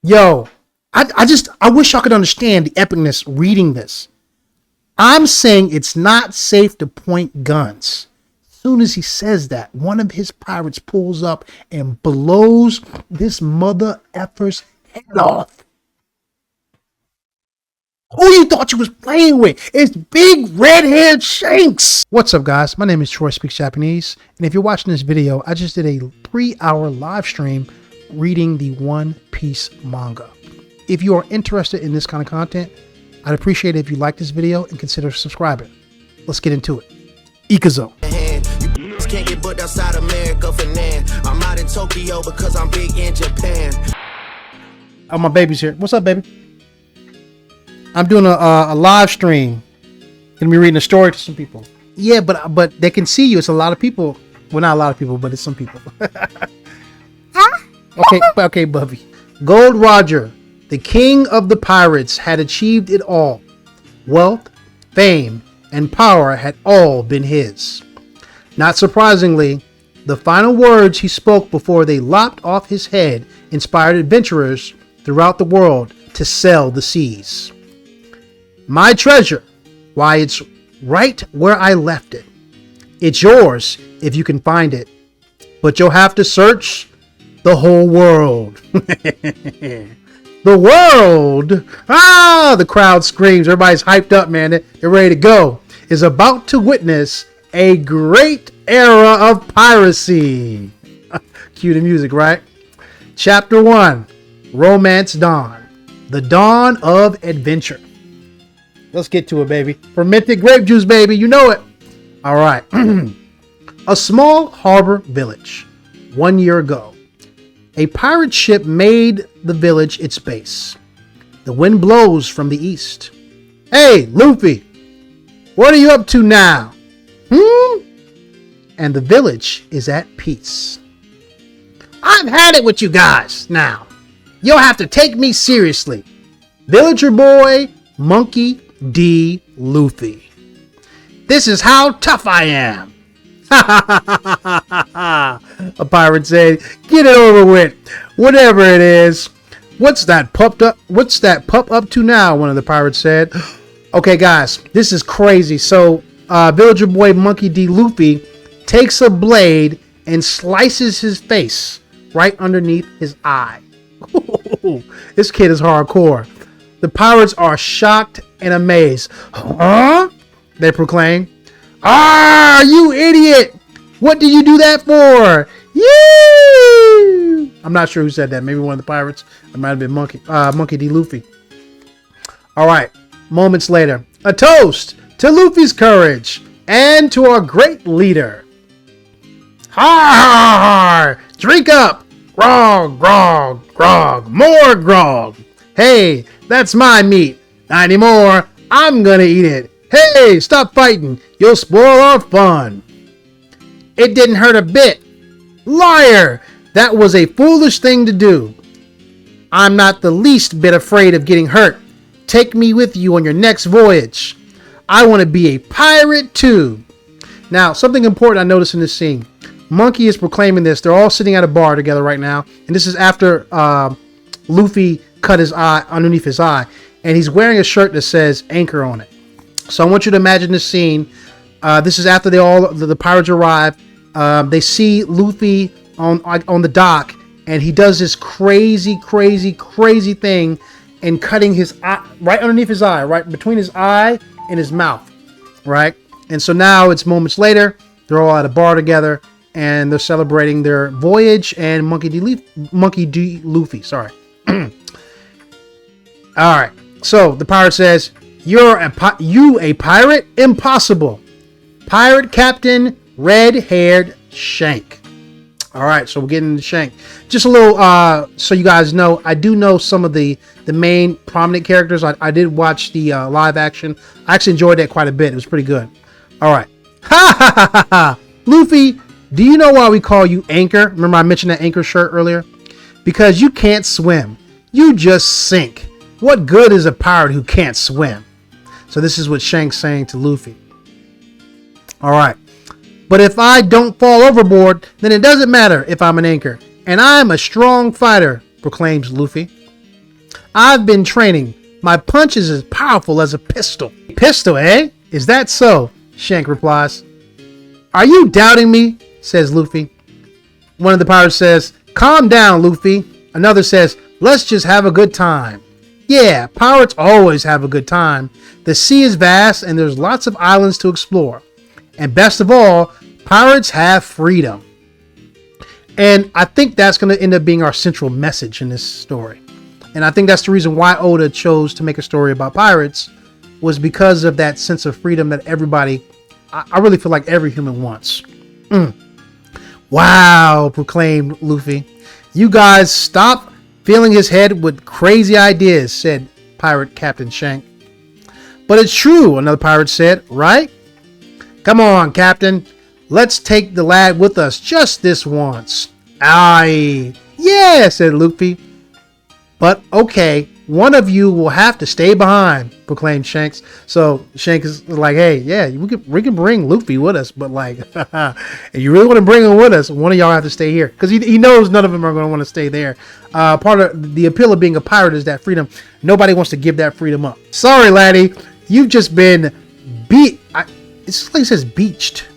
Yo, I wish y'all could understand the epicness reading this. I'm saying it's not safe to point guns. As soon as he says that, one of his pirates pulls up and blows this mother effer's head off. Who you thought you was playing with? It's big red-haired Shanks. What's up, guys? My name is Troy Speaks Japanese, and if you're watching this video, I just did a 3-hour live stream reading the One Piece manga. If you are interested in this kind of content, I'd appreciate it if you like this video and consider subscribing. Let's get into it. Ikazo. Can't get booked outside America for nan. I'm out in Tokyo because I'm big in Japan. Oh, my baby's here. What's up, baby? I'm doing a live stream. Gonna be reading a story to some people. Yeah, but they can see you. It's a lot of people. Well, not a lot of people, but it's some people. Huh? Okay, Bubby. Gold Roger, the king of the pirates, had achieved it all. Wealth, fame, and power had all been his. Not surprisingly, the final words he spoke before they lopped off his head inspired adventurers throughout the world to sail the seas. My treasure, why, it's right where I left it. It's yours if you can find it, but you'll have to search the whole world. The world, the crowd screams. Everybody's hyped up, man. They're ready to go. Is about to witness a great era of piracy. Cue the music, right? Chapter 1, Romance Dawn. The dawn of adventure. Let's get to it, baby. Fermented grape juice, baby. You know it. All right. A small harbor village. 1 year ago, a pirate ship made the village its base. The wind blows from the east. Hey, Luffy, what are you up to now? And the village is at peace. I've had it with you guys now. You'll have to take me seriously. Villager boy, Monkey D. Luffy. This is how tough I am. A pirate said, get it over with. Whatever it is. What's that pup up to now? One of the pirates said. Okay, guys, this is crazy. So, Villager boy Monkey D. Luffy takes a blade and slices his face right underneath his eye. This kid is hardcore. The pirates are shocked and amazed. Huh? They proclaim. Ah, you idiot! What did you do that for? Yee! I'm not sure who said that. Maybe one of the pirates. It might have been Monkey D. Luffy. All right. Moments later, a toast to Luffy's courage and to our great leader. Har! Drink up! Grog, grog, grog, more grog. Hey, that's my meat. Not anymore. I'm gonna eat it. Hey, stop fighting. You'll spoil our fun. It didn't hurt a bit. Liar! That was a foolish thing to do. I'm not the least bit afraid of getting hurt. Take me with you on your next voyage. I want to be a pirate too. Now, something important I noticed in this scene. Monkey is proclaiming this. They're all sitting at a bar together right now. And this is after Luffy cut his eye underneath his eye. And he's wearing a shirt that says Anchor on it. So I want you to imagine this scene. This is after the pirates arrive. They see Luffy on the dock. And he does this crazy thing and cutting his eye right underneath his eye, right between his eye and his mouth, right? And so now it's moments later. They're all at a bar together. And they're celebrating their voyage and Monkey D. Luffy. Sorry. All right. So the pirate says, you a pirate? Impossible. Pirate Captain Red-Haired Shank. All right. So we're getting into Shank. Just a little, so you guys know, I do know some of the main prominent characters. I did watch the live action. I actually enjoyed that quite a bit. It was pretty good. All right. Ha ha ha ha ha. Luffy, do you know why we call you Anchor? Remember I mentioned that Anchor shirt earlier? Because you can't swim. You just sink. What good is a pirate who can't swim? So this is what Shank's saying to Luffy. All right. But if I don't fall overboard, then it doesn't matter if I'm an anchor. And I'm a strong fighter, proclaims Luffy. I've been training. My punch is as powerful as a pistol. Pistol, eh? Is that so? Shanks replies. Are you doubting me? Says Luffy. One of the pirates says, calm down, Luffy. Another says, let's just have a good time. Yeah, pirates always have a good time. The sea is vast and there's lots of islands to explore. And best of all, pirates have freedom. And I think that's going to end up being our central message in this story. And I think that's the reason why Oda chose to make a story about pirates, was because of that sense of freedom that everybody, I really feel like every human wants. Wow, proclaimed Luffy. You guys stop filling his head with crazy ideas, said Pirate Captain Shanks. But it's true, another pirate said, right? Come on, Captain. Let's take the lad with us just this once. Aye. Yeah, said Luffy. But okay, one of you will have to stay behind, proclaimed Shanks. So Shanks is like, hey, yeah, we can bring Luffy with us, but like, and you really want to bring him with us, one of y'all have to stay here. Because he knows none of them are going to want to stay there. Part of the appeal of being a pirate is that freedom. Nobody wants to give that freedom up. Sorry, laddie, you've just been it's like it says beached.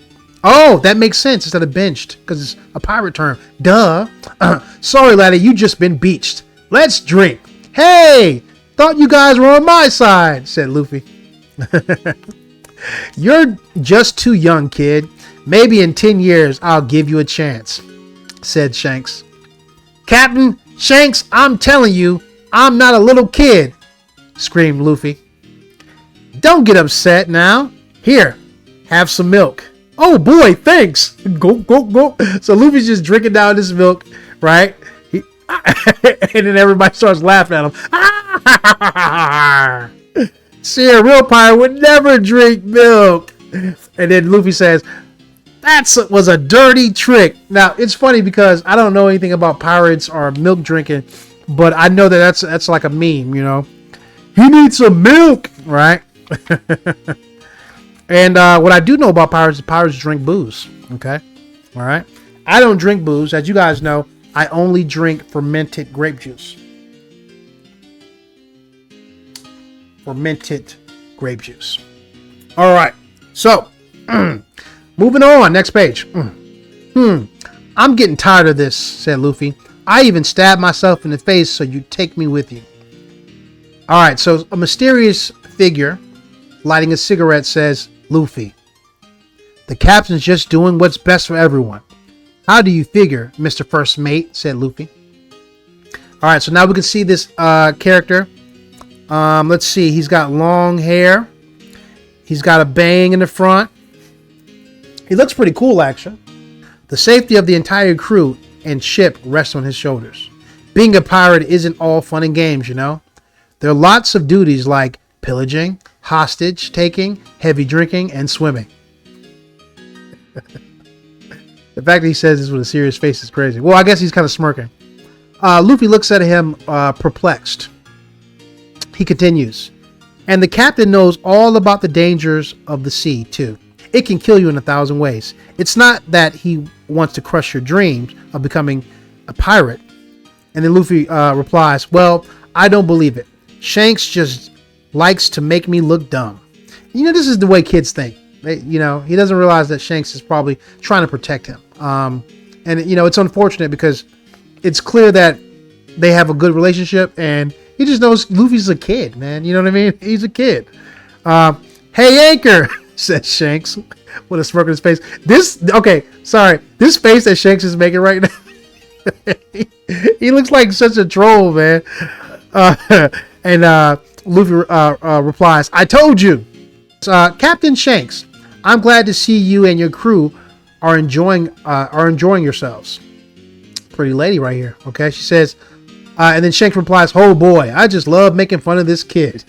Oh, that makes sense instead of benched, because it's a pirate term. Duh. Sorry, laddie, you just been beached. Let's drink. Hey, thought you guys were on my side, said Luffy. You're just too young, kid. Maybe in 10 years, I'll give you a chance, said Shanks. Captain Shanks, I'm telling you, I'm not a little kid, screamed Luffy. Don't get upset now. Here, have some milk. Oh boy, thanks. Go. So Luffy's just drinking down this milk, right? And then everybody starts laughing at him. See, a real pirate would never drink milk. And then Luffy says, that was a dirty trick. Now, it's funny because I don't know anything about pirates or milk drinking, but I know that that's like a meme, you know. He needs some milk, right? And what I do know about pirates is pirates drink booze, okay? All right? I don't drink booze. As you guys know, I only drink fermented grape juice. Fermented grape juice. All right. So, moving on. Next page. I'm getting tired of this, said Luffy. I even stabbed myself in the face so you take me with you. All right. So, a mysterious figure lighting a cigarette says, Luffy, the captain's just doing what's best for everyone. How do you figure, Mr. First Mate? Said Luffy. All right, so now we can see this character. Let's see. He's got long hair. He's got a bang in the front. He looks pretty cool, actually. The safety of the entire crew and ship rests on his shoulders. Being a pirate isn't all fun and games, you know. There are lots of duties like pillaging, hostage taking, heavy drinking, and swimming. The fact that he says this with a serious face is crazy. Well, I guess he's kind of smirking. Luffy looks at him perplexed. He continues. And the captain knows all about the dangers of the sea, too. It can kill you in 1,000 ways. It's not that he wants to crush your dreams of becoming a pirate. And then Luffy replies, well, I don't believe it. Shanks just likes to make me look dumb. You know, this is the way kids think. He doesn't realize that Shanks is probably trying to protect him. And, it's unfortunate because it's clear that they have a good relationship and he just knows Luffy's a kid, man. You know what I mean? He's a kid. Hey, Anchor, says Shanks with a smirk on his face. This face that Shanks is making right now. He looks like such a troll, man. And Luffy replies, I told you. Captain Shanks, I'm glad to see you and your crew are enjoying yourselves. Pretty lady right here. Okay, she says, and then Shanks replies, oh boy, I just love making fun of this kid.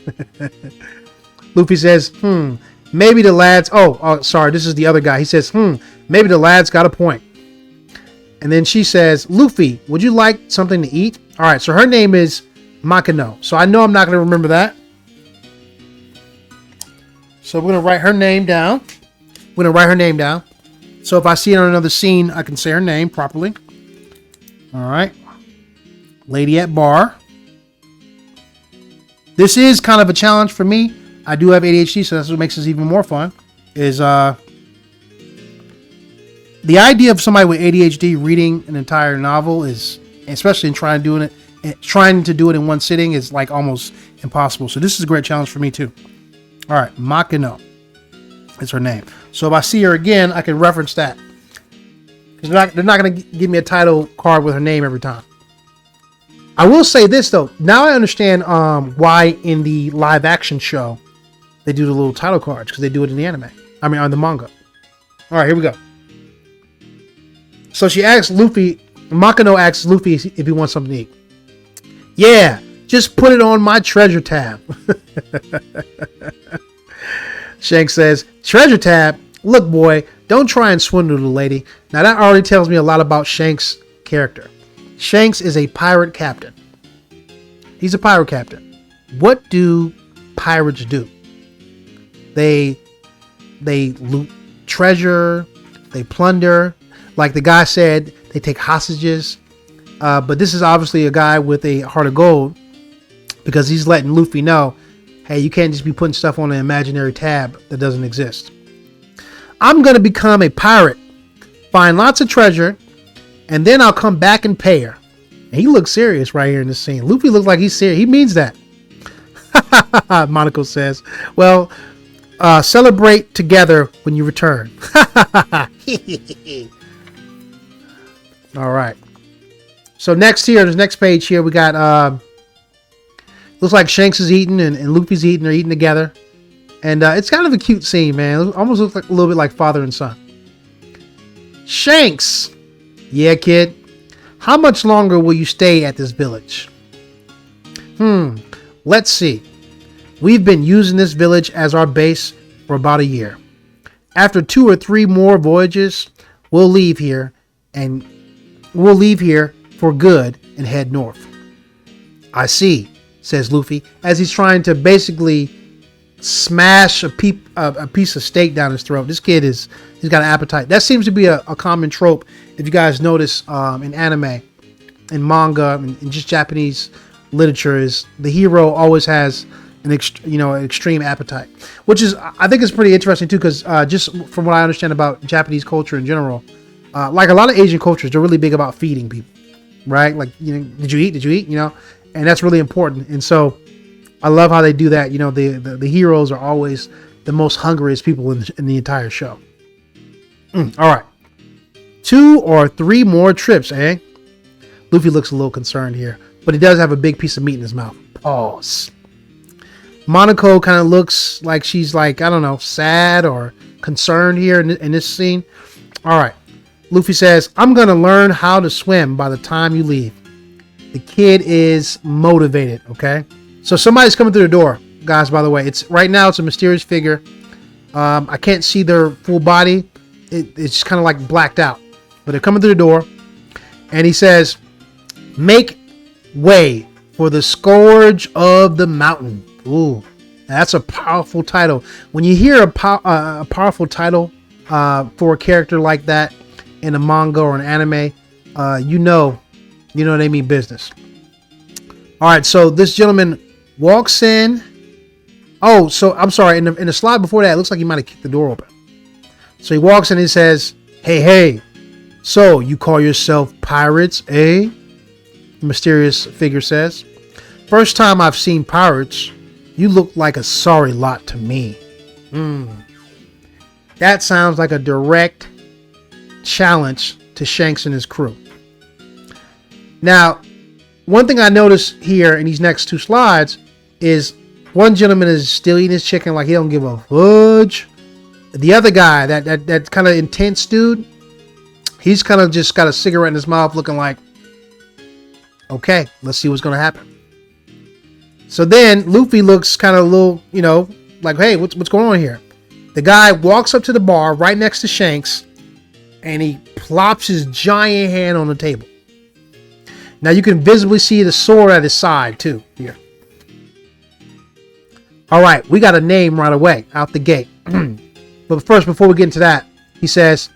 Luffy says, maybe the lads, sorry, this is the other guy. He says, maybe the lad's got a point. And then she says, Luffy, would you like something to eat? All right, so her name is Makino. So I know I'm not going to remember that. So we're going to write her name down. So if I see her in another scene, I can say her name properly. All right. Lady at bar. This is kind of a challenge for me. I do have ADHD, so that's what makes this even more fun. Is the idea of somebody with ADHD reading an entire novel is, especially in trying to do it in one sitting, is like almost impossible. So this is a great challenge for me too. All right, Makino is her name. So if I see her again, I can reference that. Because they're not going to give me a title card with her name every time. I will say this though. Now I understand why in the live action show they do the little title cards, because they do it in the anime. I mean, on the manga. All right, here we go. So she asks Luffy. Makino asks Luffy if he wants something to eat. Yeah, just put it on my treasure tab. Shanks says, treasure tab? Look, boy, don't try and swindle the lady. Now that already tells me a lot about Shanks' character. Shanks is a pirate captain. He's a pirate captain. What do pirates do? They loot treasure. They plunder. Like the guy said, they take hostages. But this is obviously a guy with a heart of gold, because he's letting Luffy know, hey, you can't just be putting stuff on an imaginary tab that doesn't exist. I'm going to become a pirate, find lots of treasure, and then I'll come back and pay her. And he looks serious right here in this scene. Luffy looks like he's serious. He means that. Monaco says, well, celebrate together when you return. All right. So next here, this next page here, we got, looks like Shanks is eating and Luffy's eating. They're eating together. And it's kind of a cute scene, man. It almost looks like a little bit like father and son. Shanks! Yeah, kid. How much longer will you stay at this village? Let's see. We've been using this village as our base for about a year. After 2 or 3 more voyages, we'll leave here for good and head north. I see, says Luffy, as he's trying to basically smash a piece of steak down his throat. This kid he's got an appetite. That seems to be a common trope, if you guys notice, in anime, in manga, and just Japanese literature, is the hero always has an extreme appetite, which is, I think, is pretty interesting too, because just from what I understand about Japanese culture in general, like a lot of Asian cultures, they're really big about feeding people, right? Like, did you eat? And that's really important. And so I love how they do that. The heroes are always the most hungriest people in the entire show. All right. 2 or 3 more trips, eh? Luffy looks a little concerned here, but he does have a big piece of meat in his mouth. Pause. Monaco kind of looks like she's like, I don't know, sad or concerned here in this scene. All right. Luffy says, I'm going to learn how to swim by the time you leave. The kid is motivated, okay? So somebody's coming through the door, guys, by the way. Right now it's a mysterious figure. I can't see their full body. It's just kind of like blacked out. But they're coming through the door. And he says, make way for the Scourge of the Mountain. Ooh, that's a powerful title. When you hear a powerful title for a character like that in a manga or an anime, you know they mean business. All right, so this gentleman walks in. Oh, so I'm sorry. In the slide before that, it looks like he might have kicked the door open. So he walks in and he says, hey, so you call yourself pirates, eh? The mysterious figure says. First time I've seen pirates, you look like a sorry lot to me. That sounds like a direct challenge to Shanks and his crew. Now, one thing I noticed here in these next 2 slides is one gentleman is still eating his chicken like he don't give a fudge. The other guy, that kind of intense dude, he's kind of just got a cigarette in his mouth looking like, okay, let's see what's going to happen. So then Luffy looks kind of a little, like, hey, what's going on here? The guy walks up to the bar right next to Shanks and he plops his giant hand on the table. Now you can visibly see the sword at his side too here. All right, we got a name right away out the gate. But first, before we get into that, he says,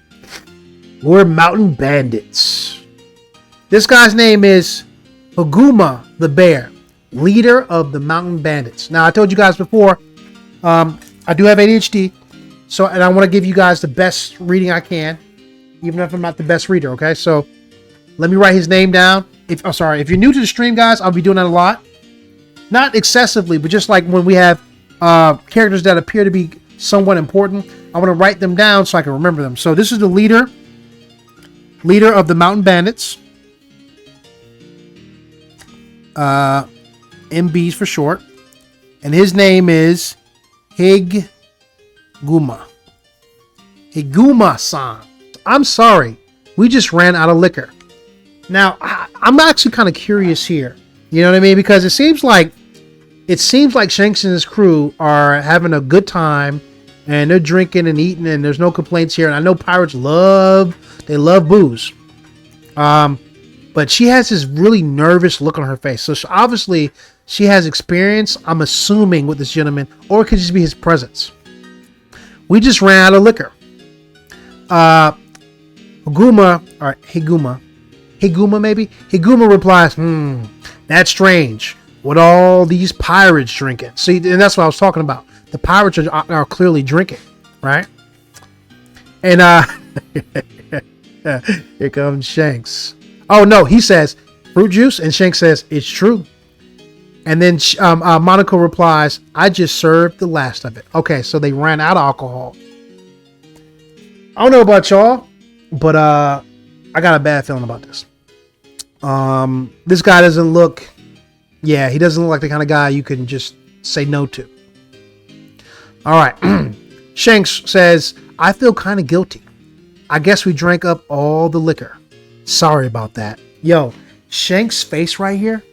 we're mountain bandits. This guy's name is Haguma the bear. leader of the mountain bandits. Now, I told you guys before, I do have ADHD, and I want to give you guys the best reading I can, even if I'm not the best reader. Okay, so let me write his name down. If you're new to the stream, guys, I'll be doing that a lot, not excessively, but just like when we have characters that appear to be somewhat important, I want to write them down so I can remember them. So this is the leader of the mountain bandits. MBs for short, and his name is Higuma. Higuma-san. I'm sorry, we just ran out of liquor. Now, I'm actually kind of curious here. You know what I mean? Because it seems like Shanks and his crew are having a good time, and they're drinking and eating, and there's no complaints here. And I know pirates love booze. But she has this really nervous look on her face. So obviously she has experience, I'm assuming, with this gentleman, or it could just be his presence. We just ran out of liquor. Higuma maybe? Higuma replies, that's strange. What all these pirates drinking? See, and that's what I was talking about. The pirates are clearly drinking, right? And here comes Shanks. Oh no, he says fruit juice, and Shanks says it's true. And then Monaco replies, I just served the last of it. Okay, so they ran out of alcohol. I don't know about y'all, but I got a bad feeling about this. This guy doesn't look, he doesn't look like the kind of guy you can just say no to. All right. Shanks says, I feel kind of guilty. I guess we drank up all the liquor. Sorry about that. Yo, Shanks' face right here.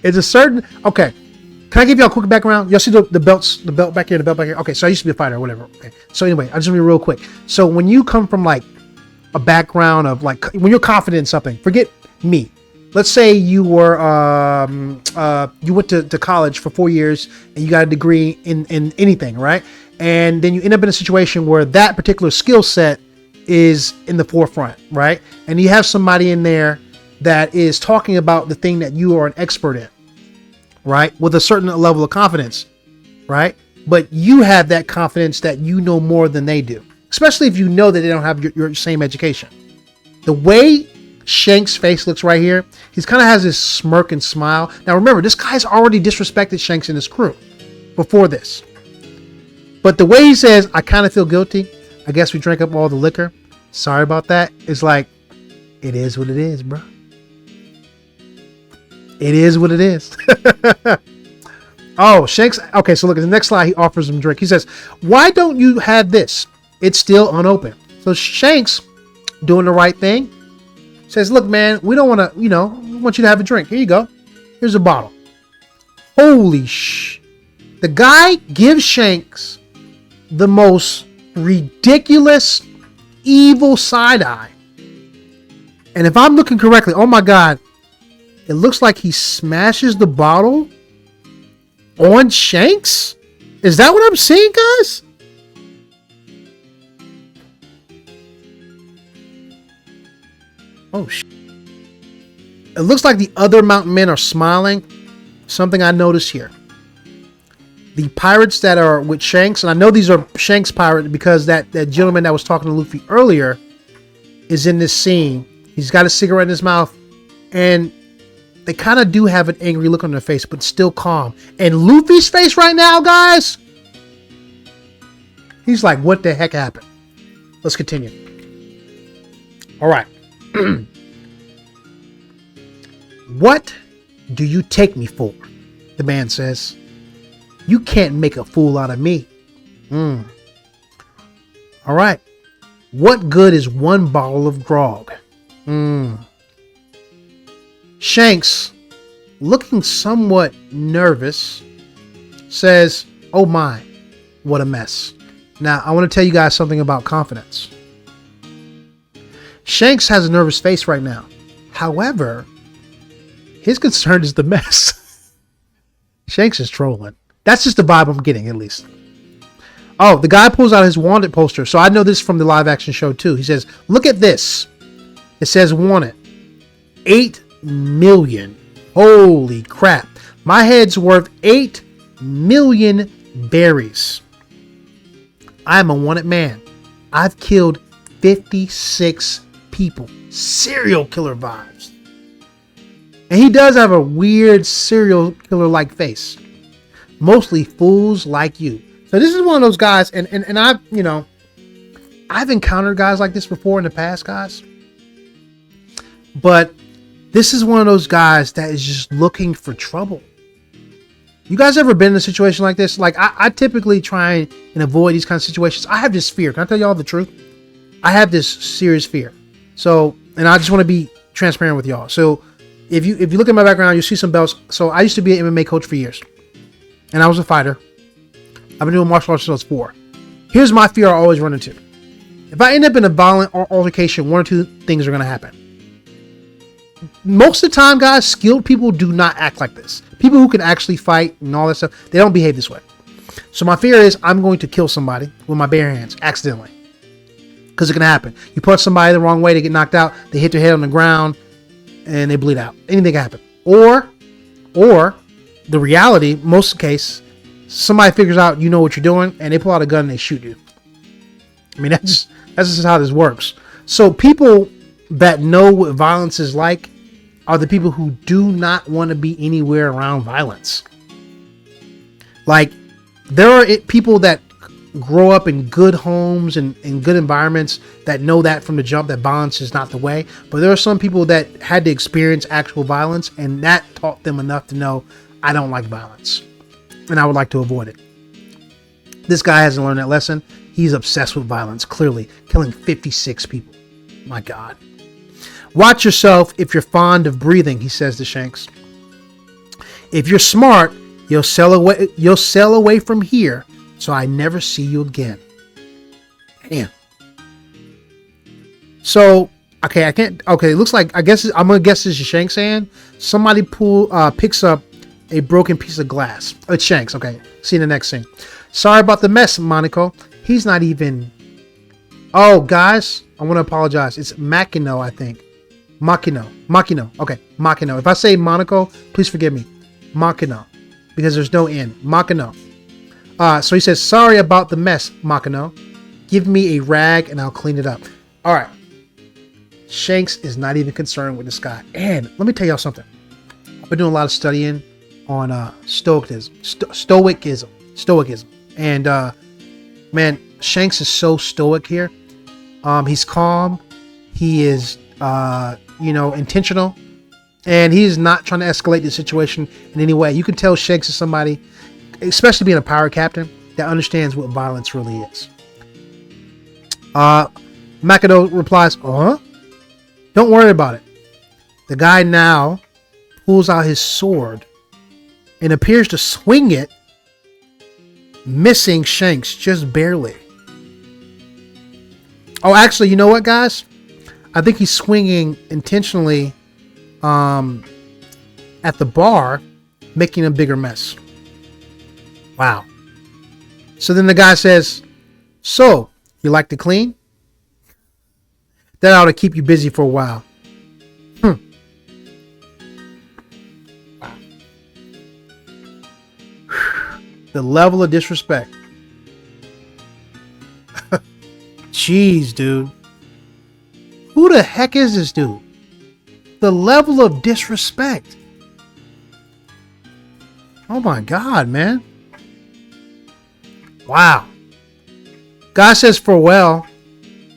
It's a certain. Okay, can I give y'all a quick background? Y'all see the belt back here, the belt back here. Okay, so I used to be a fighter or whatever. Okay, so anyway, I just want to be real quick. So when you come from like a background of like when you're confident in something, forget me. Let's say you were you went to college for 4 years and you got a degree in anything, right? And then you end up in a situation where that particular skill set is in the forefront, right? And you have somebody in there that is talking about the thing that you are an expert in, right? With a certain level of confidence, right? But you have that confidence that you know more than they do, especially if you know that they don't have your same education. The way Shanks' face looks right here, he's kind of has this smirk and smile. Now remember, this guy's already disrespected Shanks and his crew before this. But the way he says, I kind of feel guilty. I guess we drank up all the liquor. Sorry about that. It's like, it is what it is, bro. It is what it is. Oh, Shanks. Okay, so look at the next slide. He offers him a drink. He says, why don't you have this? It's still unopened. So Shanks, doing the right thing, says, look, man, we don't want to, we want you to have a drink. Here you go. Here's a bottle. Holy sh. The guy gives Shanks the most ridiculous, evil side eye. And if I'm looking correctly, oh my God, it looks like he smashes the bottle on Shanks? Is that what I'm seeing, guys? Oh, it looks like the other mountain men are smiling. Something I noticed here. The pirates that are with Shanks, and I know these are Shanks' pirates because that gentleman that was talking to Luffy earlier is in this scene. He's got a cigarette in his mouth, and they kind of do have an angry look on their face, but still calm. And Luffy's face right now, guys, he's like, what the heck happened? Let's continue. All right. What do you take me for? The man says. You can't make a fool out of me. All right. What good is one bottle of grog? Shanks, looking somewhat nervous, says, oh my, what a mess. Now, I want to tell you guys something about confidence. Shanks has a nervous face right now. However, his concern is the mess. Shanks is trolling. That's just the vibe I'm getting, at least. Oh, the guy pulls out his wanted poster. So I know this from the live action show too. He says, look at this. It says wanted. 8 million. Holy crap. My head's worth 8 million berries. I'm a wanted man. I've killed 56 people. Serial killer vibes. And he does have a weird serial killer like face. Mostly fools like you. So this is one of those guys, and I've, I've encountered guys like this before in the past, guys. But this is one of those guys that is just looking for trouble. You guys ever been in a situation like this? Like, I typically try and avoid these kinds of situations. I have this fear. Can I tell you all the truth? I have this serious fear. So, and I just want to be transparent with y'all. So, if you look at my background, you'll see some belts. So, I used to be an MMA coach for years. And I was a fighter. I've been doing martial arts since I was 4. Here's my fear I always run into. If I end up in a violent altercation, one or two things are going to happen. Most of the time, guys, skilled people do not act like this. People who can actually fight and all that stuff, they don't behave this way. So my fear is I'm going to kill somebody with my bare hands accidentally. Because it can happen. You punch somebody the wrong way, they get knocked out, they hit their head on the ground, and they bleed out. Anything can happen. Or the reality, most case, somebody figures out you know what you're doing, and they pull out a gun and they shoot you. I mean, that's just how this works. So people that know what violence is like are the people who do not want to be anywhere around violence. Like, there are people that grow up in good homes and in good environments that know that from the jump that violence is not the way. But there are some people that had to experience actual violence, and that taught them enough to know, I don't like violence and I would like to avoid it. This guy hasn't learned that lesson. He's obsessed with violence, clearly, killing 56 people. My God. Watch yourself if you're fond of breathing, he says to Shanks. If you're smart, you'll sail away from here, so I never see you again. Damn. So, okay, it looks like, I'm gonna guess this is Shanks saying somebody picks up a broken piece of glass. Oh, it's Shanks. Okay, see you in the next scene. Sorry about the mess, Monaco. He's not even. Oh, guys, I want to apologize. It's Makino, I think. Makino. Okay, Makino. If I say Monaco, please forgive me. Makino, because there's no N. Makino. So he says, sorry about the mess, Makino. Give me a rag and I'll clean it up. All right. Shanks is not even concerned with this guy. And let me tell y'all something. I've been doing a lot of studying on Stoicism. And man, Shanks is so stoic here. He's calm. He is intentional, and he's not trying to escalate the situation in any way. You can tell Shanks is somebody, especially being a pirate captain, that understands what violence really is. Makino replies, don't worry about it. The guy now pulls out his sword and appears to swing it, missing Shanks just barely. Oh, actually, you know what, guys? I think he's swinging intentionally at the bar, making a bigger mess. Wow. So then the guy says, so, you like to clean? That ought to keep you busy for a while. Wow. The level of disrespect. Jeez, dude. Who the heck is this dude? The level of disrespect. Oh my God, man. Wow. Guy says farewell.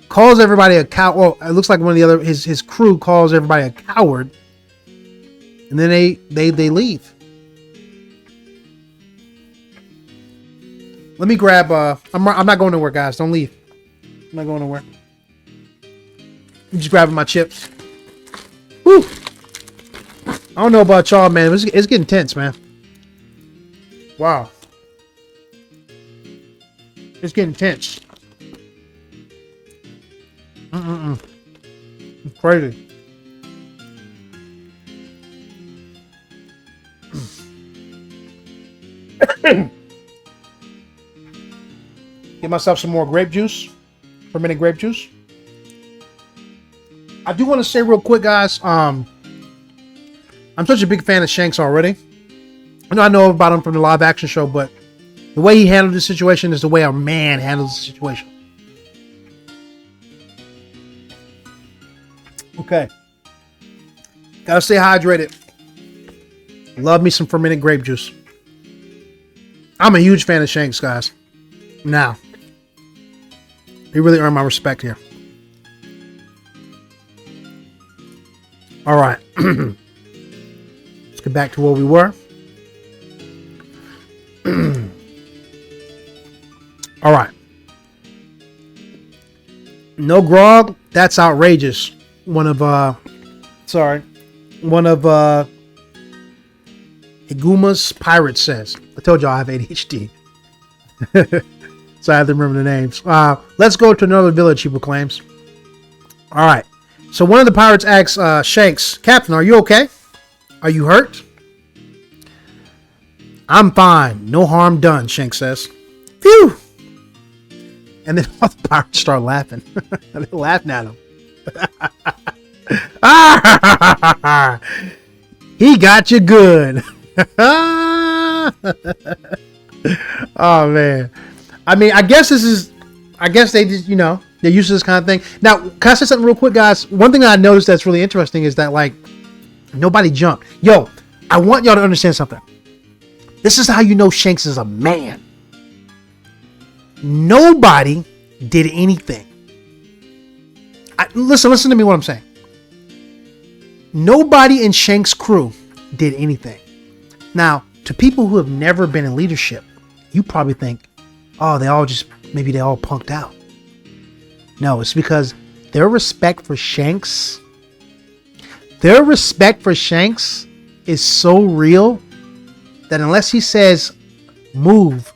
Calls everybody a coward. Well, it looks like one of the other his crew calls everybody a coward. And then they leave. Let me grab I'm not going nowhere, guys. Don't leave. I'm not going nowhere. I'm just grabbing my chips. Woo! I don't know about y'all, man. It's getting tense, man. Wow. It's getting tense. It's crazy. Get myself some more grape juice. Fermented grape juice. I do want to say real quick, guys, I'm such a big fan of Shanks already. I know about him from the live action show, but the way he handled the situation is the way a man handles the situation. Okay. Gotta stay hydrated. Love me some fermented grape juice. I'm a huge fan of Shanks, guys. Now, he really earned my respect here. All right. Let's get back to where we were. All right. No grog. That's outrageous. One of Higuma's pirates says. I told y'all I have ADHD. So I have to remember the names. Let's go to another village, he proclaims. All right. So one of the pirates asks Shanks, Captain, are you okay? Are you hurt? I'm fine. No harm done, Shanks says. Phew! And then all the pirates start laughing. They're laughing at him. He got you good. Oh, man. I mean, I guess they just, they're used to this kind of thing. Now, can I say something real quick, guys? One thing I noticed that's really interesting is that, like, nobody jumped. Yo, I want y'all to understand something. This is how you know Shanks is a man. Nobody did anything. Listen to me what I'm saying. Nobody in Shanks' crew did anything. Now, to people who have never been in leadership, you probably think, oh, maybe they all punked out. No, it's because their respect for Shanks is so real that unless he says move,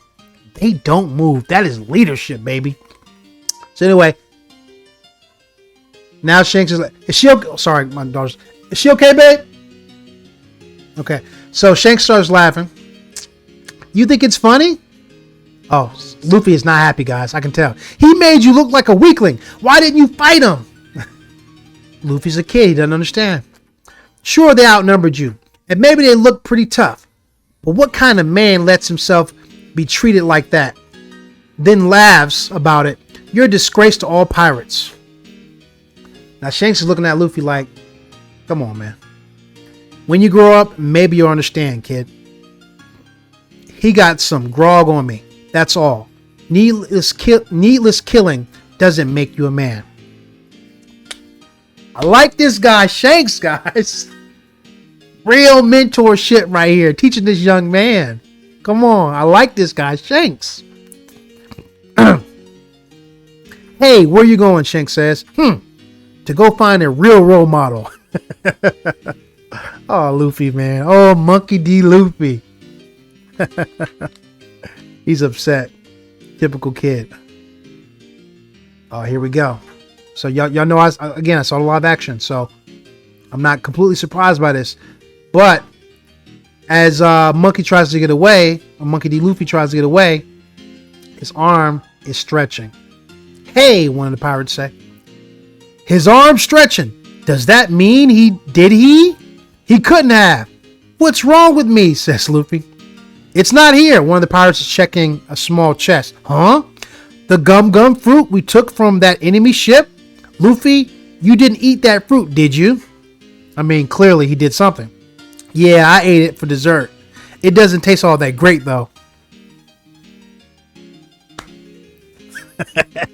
they don't move. That is leadership, baby. So anyway, now Shanks is like, is she okay? Oh, sorry, my daughter's. Is she okay, babe? Okay. So Shanks starts laughing. You think it's funny? Oh, Luffy is not happy, guys. I can tell. He made you look like a weakling. Why didn't you fight him? Luffy's a kid. He doesn't understand. Sure, they outnumbered you. And maybe they look pretty tough. But what kind of man lets himself be treated like that? Then laughs about it. You're a disgrace to all pirates. Now Shanks is looking at Luffy like, come on, man. When you grow up, maybe you'll understand, kid. He got some grog on me. That's all. Needless killing doesn't make you a man. I like this guy, Shanks, guys. Real mentor shit right here. Teaching this young man. Come on. I like this guy, Shanks. Hey, where you going, Shanks says. To go find a real role model. Oh, Luffy, man. Oh, Monkey D. Luffy. He's upset. Typical kid. Oh, here we go. So y'all know I saw the live action, so I'm not completely surprised by this. But as Monkey tries to get away, or Monkey D. Luffy tries to get away, his arm is stretching. Hey, one of the pirates say. His arm stretching. Does that mean he? He couldn't have. What's wrong with me? Says Luffy. It's not here. One of the pirates is checking a small chest. Huh? The gum fruit we took from that enemy ship? Luffy, you didn't eat that fruit, did you? I mean, clearly he did something. Yeah, I ate it for dessert. It doesn't taste all that great, though.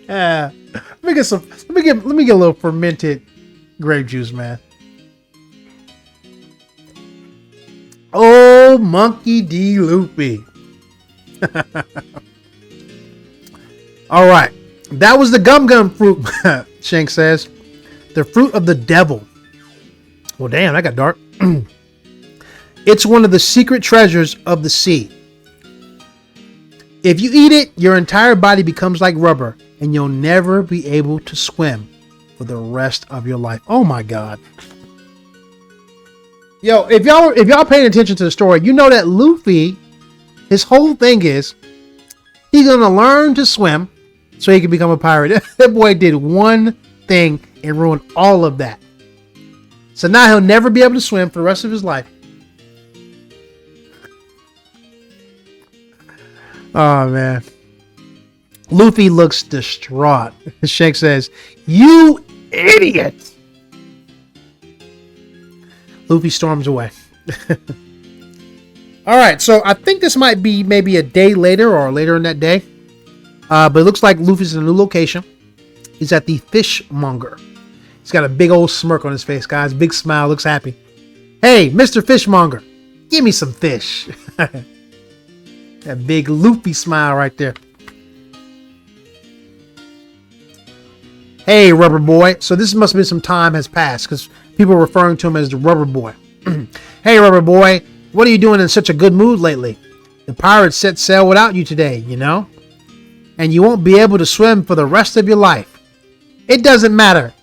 Let me get a little fermented grape juice, man. Oh, Monkey D. Luffy. All right. That was the gum fruit, Shanks says. The fruit of the devil. Well, damn, that got dark. It's one of the secret treasures of the sea. If you eat it, your entire body becomes like rubber, and you'll never be able to swim for the rest of your life. Oh my God. Yo, if y'all paying attention to the story, you know that Luffy, his whole thing is he's gonna learn to swim so he can become a pirate. That boy did one thing and ruined all of that. So now he'll never be able to swim for the rest of his life. Oh, man. Luffy looks distraught. Shanks says, "You idiot!" Luffy storms away. All right, so I think this might be maybe a day later or later in that day. But it looks like Luffy's in a new location. He's at the fishmonger. He's got a big old smirk on his face, guys. Big smile, looks happy. "Hey, Mr. Fishmonger, give me some fish." That big Luffy smile right there. "Hey, Rubber Boy." So this must have been some time has passed because people are referring to him as the Rubber Boy. "Hey, Rubber Boy, what are you doing in such a good mood lately? The pirates set sail without you today, you know? And you won't be able to swim for the rest of your life. It doesn't matter.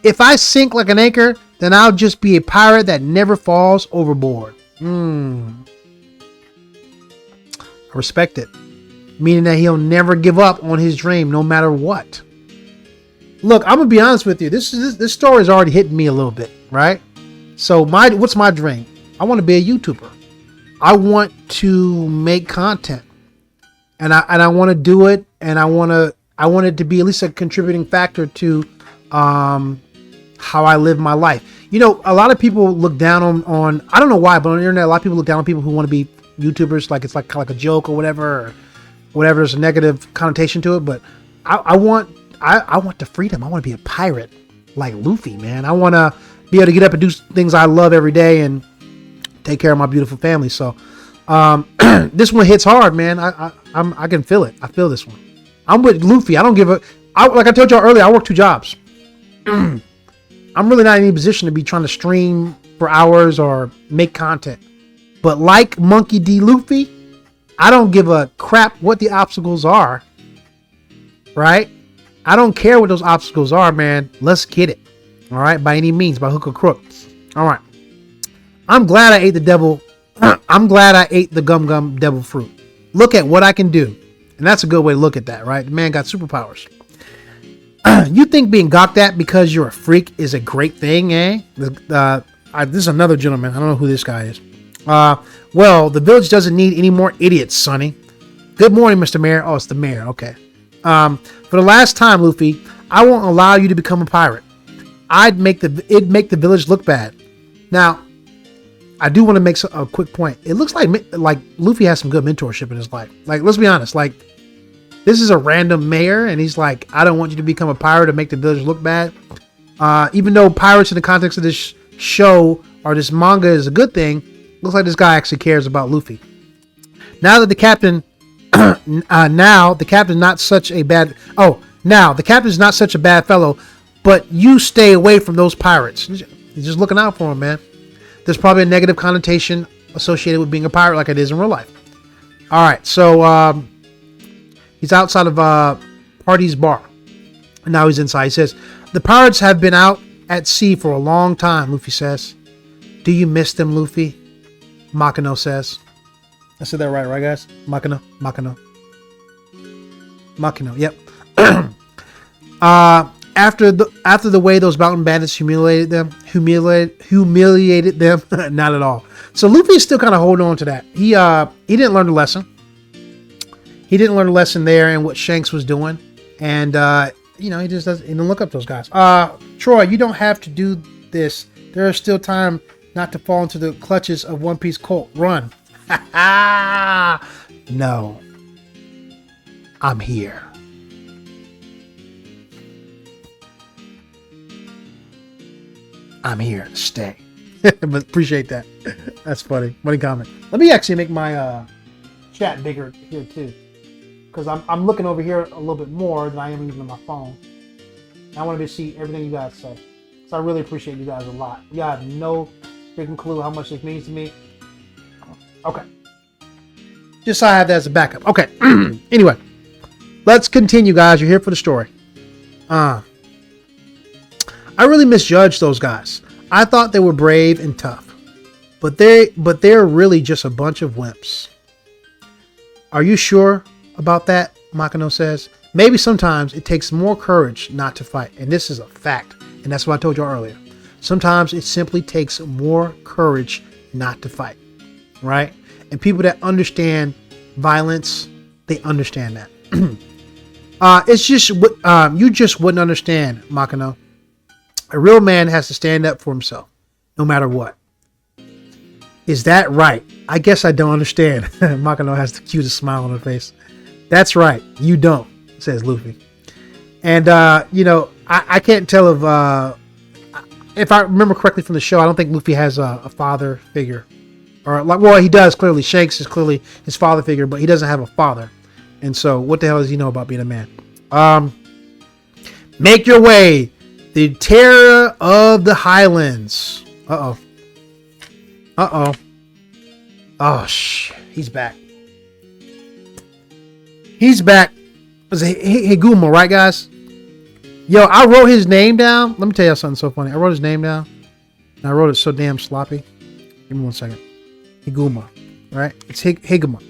If I sink like an anchor, then I'll just be a pirate that never falls overboard." I respect it. Meaning that he'll never give up on his dream no matter what. Look, I'm gonna be honest with you. This story is already hitting me a little bit, right? So what's my dream? I want to be a YouTuber. I want to make content, and I want to do it, and I want it to be at least a contributing factor to how I live my life. You know, a lot of people look down on I don't know why, but on the internet, a lot of people look down on people who want to be YouTubers, like it's like kind of like a joke or whatever. There's a negative connotation to it, but I want the freedom. I want to be a pirate like Luffy, man. I want to be able to get up and do things I love every day and take care of my beautiful family. So this one hits hard, man. I can feel it. I feel this one. I'm with Luffy. I don't give a. Like I told y'all earlier, I work 2 jobs. I'm really not in any position to be trying to stream for hours or make content. But like Monkey D. Luffy, I don't give a crap what the obstacles are. Right? I don't care what those obstacles are, man. Let's get it. All right? By any means, by hook or crook. All right. I'm glad I ate the devil. I'm glad I ate the gum devil fruit. Look at what I can do. And that's a good way to look at that, right? The man got superpowers. You think being gawked at because you're a freak is a great thing, eh? This is another gentleman. I don't know who this guy is. Well, the village doesn't need any more idiots, Sonny. Good morning, Mr. Mayor. Oh, it's the mayor. Okay. For the last time, Luffy, I won't allow you to become a pirate. It'd make the village look bad. Now, I do want to make a quick point. It looks like Luffy has some good mentorship in his life. Like, let's be honest. Like, this is a random mayor, and he's like, I don't want you to become a pirate to make the village look bad. Even though pirates in the context of this show or this manga is a good thing, looks like this guy actually cares about Luffy. Now that the captain, now the captain's not such a bad fellow, but you stay away from those pirates. He's just looking out for him, man. There's probably a negative connotation associated with being a pirate like it is in real life. All right, so he's outside of Party's bar. And now he's inside. He says, the pirates have been out at sea for a long time, Luffy says. Do you miss them, Luffy? Makino says. I said that right, guys? Makino, yep. After the way those mountain bandits humiliated them, not at all. So Luffy is still kind of holding on to that. He didn't learn the lesson. He didn't learn a lesson there in what Shanks was doing. And, he just doesn't even look up those guys. Troy, you don't have to do this. There is still time not to fall into the clutches of One Piece cult. Run. No. I'm here. I'm here to stay. But appreciate that. That's funny. Funny comment. Let me actually make my chat bigger here too. Because I'm looking over here a little bit more than I am even on my phone. I want to see everything you guys say. So I really appreciate you guys a lot. You have no freaking clue how much this means to me. Okay. Just so I have that as a backup. Okay. Anyway. Let's continue, guys. You're here for the story. I really misjudged those guys. I thought they were brave and tough. But they're really just a bunch of wimps. Are you sure about that? Makino says. Maybe sometimes it takes more courage not to fight. And this is a fact. And that's what I told you earlier. Sometimes it simply takes more courage not to fight. Right? And people that understand violence they understand that. It's just you just wouldn't understand, Makino. A real man has to stand up for himself, no matter what. Is that right? I guess I don't understand. Makino has the cutest smile on her face. That's right. You don't, says Luffy. And, I can't tell if I remember correctly from the show, I don't think Luffy has a father figure. Or, he does, clearly. Shanks is clearly his father figure, but he doesn't have a father. And so, what the hell does he know about being a man? Make your way. The terror of the Highlands. Uh-oh. Oh, he's back. He's back. Was it Higuma, right, guys? Yo, I wrote his name down. Let me tell you something so funny. I wrote his name down. And I wrote it so damn sloppy. Give me 1 second. Higuma. Right? It's Higuma.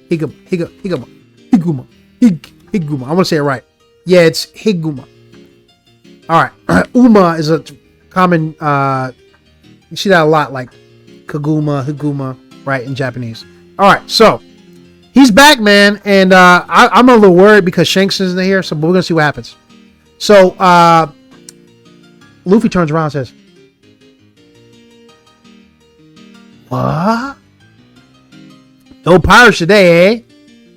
Higuma. I want to say it right. Yeah, it's Higuma. All right. Uma is a common, you see that a lot, like Higuma, right, in Japanese. All right, so he's back, man, and I'm a little worried because Shanks isn't here, but we're going to see what happens. So, Luffy turns around and says, "What? No pirates today, eh?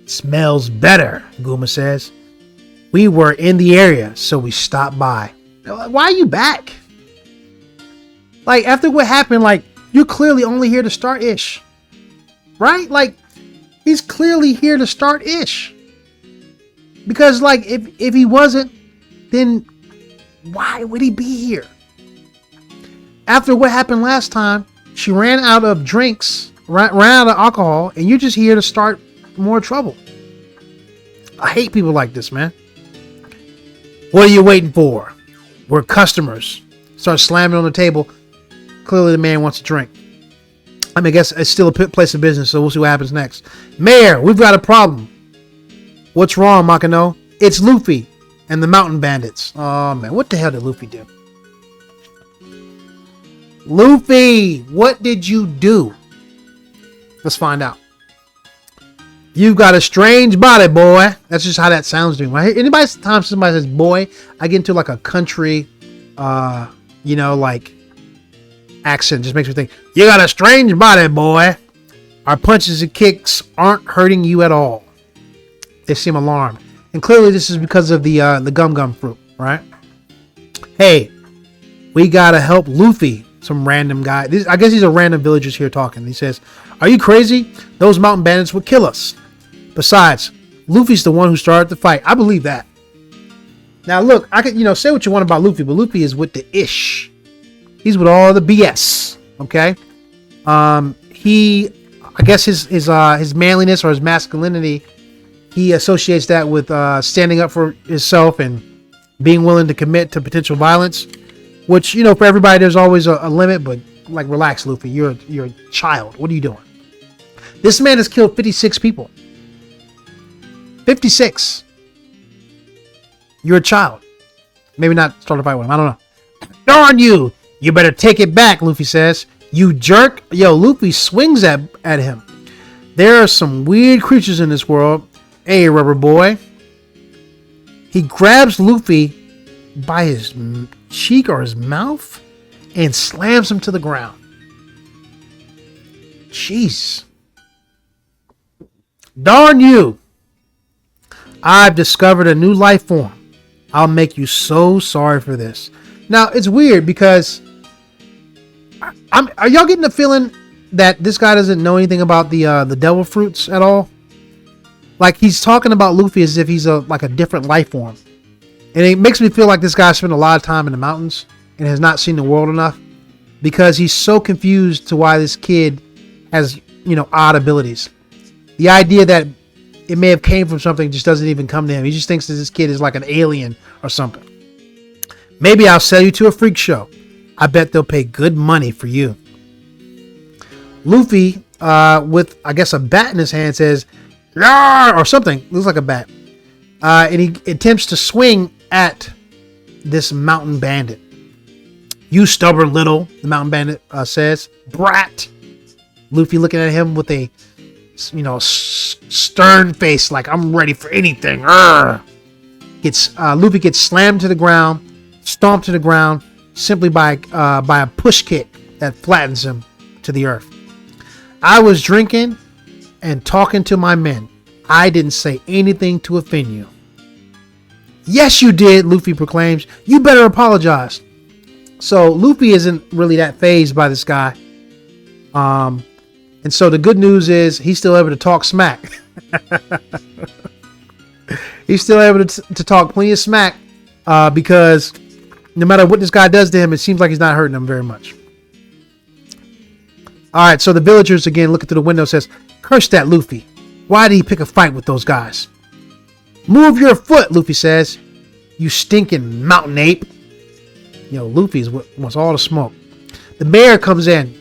Smells better," Guma says. "We were in the area, so we stopped by." Why are you back? Like, after what happened, like, you're clearly only here to start Ish. Right? Like, he's clearly here to start Ish. Because, like, if he wasn't, then why would he be here? After what happened last time, she ran out of drinks, ran out of alcohol, and you're just here to start more trouble. I hate people like this, man. What are you waiting for? We're customers. Start slamming on the table. Clearly the man wants a drink. I mean, I guess it's still a place of business, so we'll see what happens next. Mayor, we've got a problem. What's wrong, Makino? It's Luffy and the mountain bandits. Oh, man. What the hell did Luffy do? Luffy, what did you do? Let's find out. You've got a strange body, boy. That's just how that sounds to me. When time somebody says boy, I get into like a country, like accent. Just makes me think, you got a strange body, boy. Our punches and kicks aren't hurting you at all. They seem alarmed. And clearly this is because of the gum fruit, right? Hey, we gotta help Luffy. Some random guy. I guess these are random villagers here talking. He says, "Are you crazy? Those mountain bandits would kill us. Besides, Luffy's the one who started the fight." I believe that. Now look, I could, say what you want about Luffy, but Luffy is with the Ish. He's with all the BS. Okay. I guess his manliness or his masculinity, he associates that with standing up for himself and being willing to commit to potential violence. Which, for everybody, there's always a limit, but, like, relax, Luffy. You're a child. What are you doing? This man has killed 56 people. 56. You're a child. Maybe not start a fight with him. I don't know. Darn you! You better take it back, Luffy says. You jerk. Yo, Luffy swings at him. There are some weird creatures in this world. Hey, rubber boy. He grabs Luffy by his cheek or his mouth and slams him to the ground. Jeez. Darn you. I've discovered a new life form. I'll make you so sorry for this. Now, it's weird because are y'all getting the feeling that this guy doesn't know anything about the devil fruits at all? Like, he's talking about Luffy as if he's like a different life form. And it makes me feel like this guy spent a lot of time in the mountains and has not seen the world enough, because he's so confused to why this kid has, odd abilities. The idea that it may have came from something just doesn't even come to him. He just thinks that this kid is like an alien or something. Maybe I'll sell you to a freak show. I bet they'll pay good money for you. Luffy, with, I guess, a bat in his hand, says, "Yarr!" or something. Looks like a bat. And he attempts to swing at this mountain bandit. "You stubborn little," the mountain bandit says. "Brat." Luffy looking at him with a stern face, like I'm ready for anything. Luffy gets slammed to the ground, stomped to the ground, simply by a push kick that flattens him to the earth. I was drinking and talking to my men. I didn't say anything to offend you. Yes, you did, Luffy proclaims. You better apologize. So Luffy isn't really that fazed by this guy. And so the good news is he's still able to talk smack. He's still able to talk plenty of smack because no matter what this guy does to him, it seems like he's not hurting him very much. All right, so the villagers again looking through the window says, curse that Luffy. Why did he pick a fight with those guys? Move your foot, Luffy says. You stinking mountain ape. Luffy wants all the smoke. The mayor comes in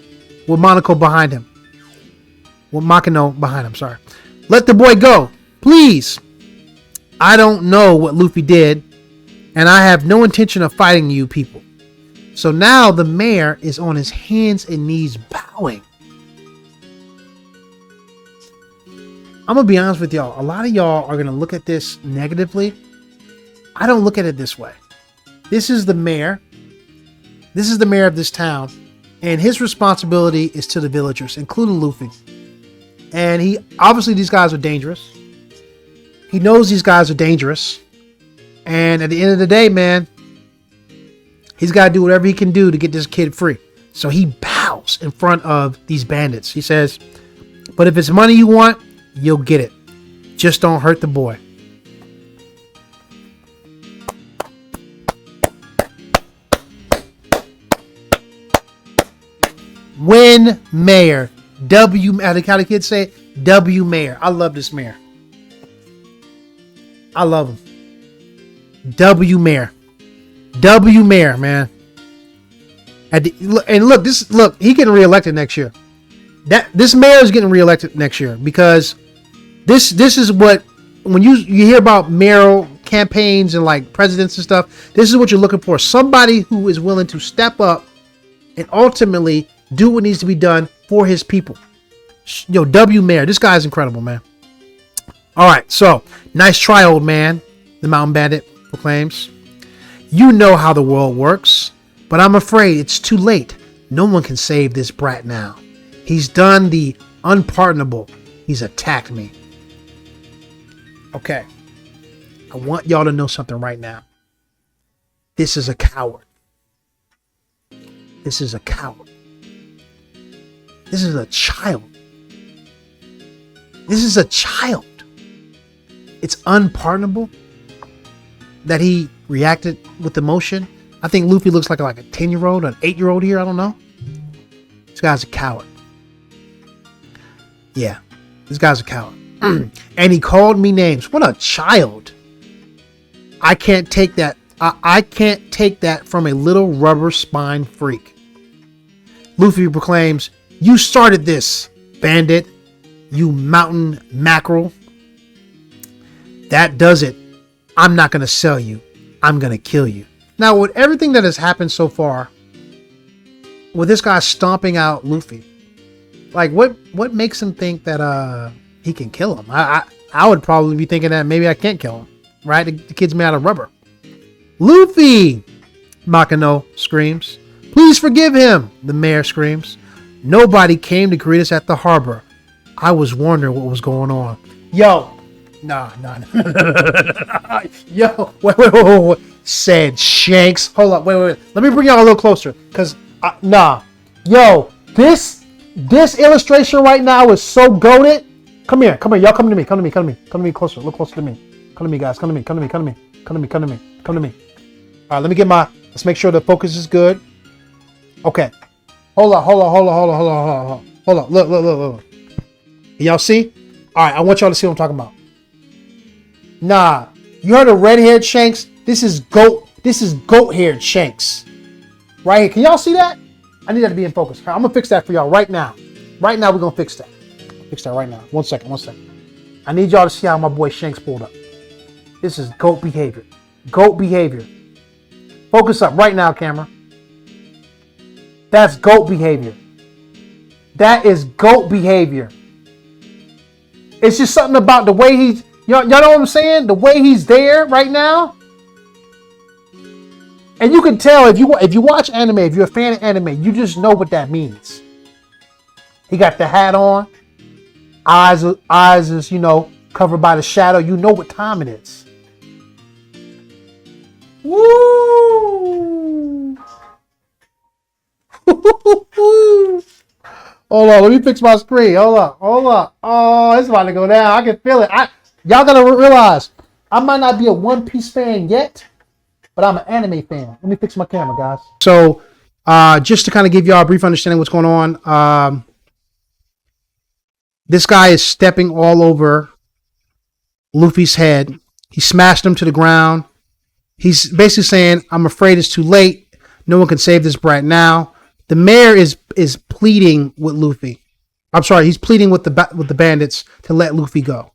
with Makino behind him. Sorry. Let the boy go, please. I don't know what Luffy did, and I have no intention of fighting you people. So now the mayor is on his hands and knees bowing. I'm going to be honest with y'all. A lot of y'all are going to look at this negatively. I don't look at it this way. This is the mayor. This is the mayor of this town. And his responsibility is to the villagers, including Luffy. And obviously these guys are dangerous. He knows these guys are dangerous. And at the end of the day, man, he's got to do whatever he can do to get this kid free. So he bows in front of these bandits. He says, but if it's money you want, you'll get it. Just don't hurt the boy. Win mayor. How the kids say W mayor. I love this mayor. I love him. W mayor. W mayor, man. And look, he getting reelected next year. This mayor is getting reelected next year because this is what, when you hear about mayoral campaigns and like presidents and stuff, this is what you're looking for. Somebody who is willing to step up and ultimately do what needs to be done for his people. W mayor. This guy is incredible, man. All right, so nice try, old man, the mountain bandit proclaims. You know how the world works, but I'm afraid it's too late. No one can save this brat now. He's done the unpardonable. He's attacked me. Okay. I want y'all to know something right now. This is a coward. This is a coward. This is a child. This is a child. It's unpardonable that he reacted with emotion. I think Luffy looks like a 10-year-old, an 8-year-old here. I don't know. This guy's a coward. Yeah, this guy's a coward. And he called me names. What a child. I can't take that. I can't take that from a little rubber spine freak. Luffy proclaims, you started this, bandit. You mountain mackerel. That does it. I'm not going to sell you. I'm going to kill you. Now, with everything that has happened so far, with this guy stomping out Luffy, like what makes him think that he can kill him? I would probably be thinking that maybe I can't kill him, right? The kid's made out of rubber. Luffy, Makino screams. Please forgive him, the mayor screams. Nobody came to greet us at the harbor. I was wondering what was going on. Yo, nah. Yo, wait. Said Shanks. Hold up, wait. Let me bring y'all a little closer, cause nah. Yo, this illustration right now is so goated. Come here, y'all. Come to me closer. Look closer to me. Come to me, guys. Come to me. All right, let's make sure the focus is good. Okay. Hold on. Look. Y'all see? All right, I want y'all to see what I'm talking about. Nah, you heard of red-haired Shanks? This is goat-haired Shanks. Right here. Can y'all see that? I need that to be in focus. I'm gonna fix that for y'all right now. Right now, we're gonna fix that. Fix that right now. One second. I need y'all to see how my boy Shanks pulled up. This is goat behavior. Focus up right now, camera. That's goat behavior. That is goat behavior. It's just something about the way he's, y'all know what I'm saying? The way he's there right now. And you can tell if you watch anime, if you're a fan of anime, you just know what that means. He got the hat on, eyes is, covered by the shadow. You know what time it is. Woo! Hold on, let me fix my screen. Hold up. Oh, it's about to go down. I can feel it. Y'all gotta realize, I might not be a One Piece fan yet, but I'm an anime fan. Let me fix my camera, guys. So, just to kind of give y'all a brief understanding of what's going on, this guy is stepping all over Luffy's head. He smashed him to the ground. He's basically saying, I'm afraid it's too late. No one can save this brat now. The mayor is pleading with Luffy. I'm sorry, he's pleading with the bandits to let Luffy go.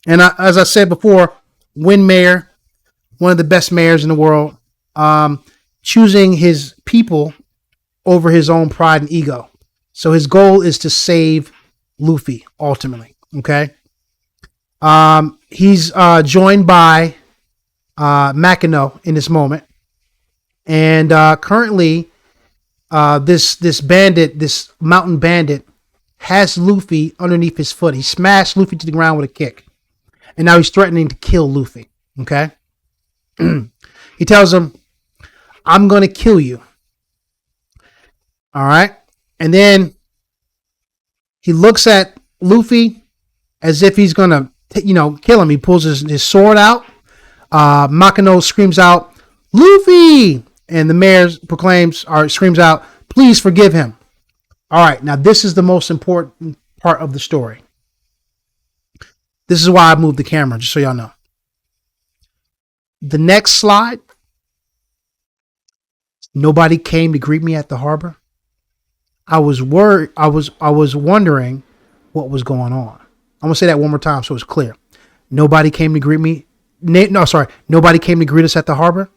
And as I said before, Wind Mayor, one of the best mayors in the world, choosing his people over his own pride and ego. So his goal is to save Luffy, ultimately. Okay? He's joined by Makino in this moment. And currently, this bandit, this mountain bandit, has Luffy underneath his foot. He smashed Luffy to the ground with a kick. And now he's threatening to kill Luffy. Okay? He tells him, I'm going to kill you. All right? And then he looks at Luffy as if he's going to, kill him. He pulls his sword out. Makino screams out, Luffy! And the mayor screams out, please forgive him. All right, now this is the most important part of the story. This is why I moved the camera, just so y'all know. The next slide. Nobody came to greet me at the harbor. I was worried. I was wondering what was going on. I'm gonna say that one more time so it's clear. Nobody came to greet me. Nobody came to greet us at the harbor.